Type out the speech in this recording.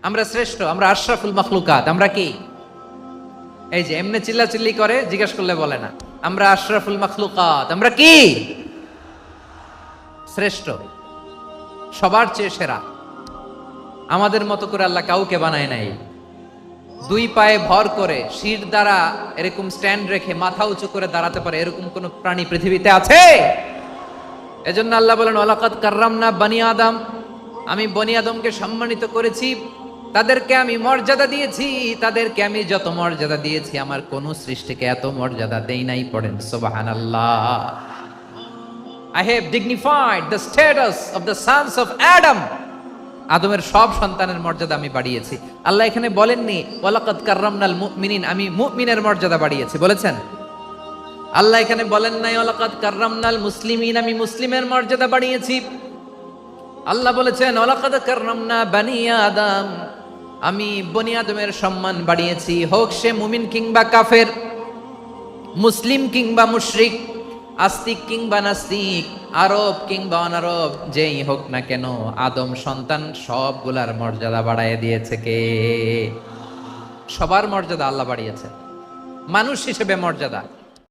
আমরা শ্রেষ্ঠ, আমরা আশরাফুল মাখলুকাত। আমরা কি? এই যে এমনি চিল্লাচিল্লি করে, জিজ্ঞেস করলে বলে না। আমরা আশরাফুল মাখলুকাত। আমরা কি? শ্রেষ্ঠ, সবার চেয়ে সেরা। আমাদের মতো করে আল্লাহ কাউকে বানায় নাই। দুই পায়ে ভর করে, শির দ্বারা এরকম স্ট্যান্ড রেখে মাথা উঁচু করে দাঁড়াতে পারে এরকম কোন প্রাণী পৃথিবীতে আছে? এজন্য আল্লাহ বলেন, ওয়ালাকাদ কাররামনা বানি আদম। আমি বনি আদমকে সম্মানিত করেছি, তাদেরকে আমি মর্যাদা দিয়েছি। তাদেরকে আমি যত মর্যাদা দিয়েছি, আমার কোন সৃষ্টিকে এত মর্যাদা দেই নাই। পড়েন সুবহানাল্লাহ। I have dignified the status of the sons of Adam. আদমের সব সন্তানের মর্যাদা আমি বাড়িয়েছি। আল্লাহ এখানে বলেননি ওয়ালাকাদ কাররামনাল মুমিনিন, আমি মুমিনের মর্যাদা বাড়িয়েছি, বলেছেন? আল্লাহ এখানে বলেন নাই ওয়ালাকাদ কাররামনাল মুসলিমিন, আমি মুসলিমের মর্যাদা বাড়িয়েছি। আল্লাহ বলেছেন ওয়ালাকাদ কাররামনা বানি আদম, আমি বনি আদমের সম্মান বাড়িয়েছি। হোক সে মুমিন কিংবা কাফের, মুসলিম কিংবা মুশরিক, আস্তিক কিংবা নাস্তিক, আরব কিংবা অনারব, যেই হোক না কেন, আদম সন্তান সবগুলার মর্যাদা বাড়ায় দিয়েছে কে? সবার মর্যাদা আল্লাহ বাড়িয়েছে। মানুষ হিসেবে মর্যাদা,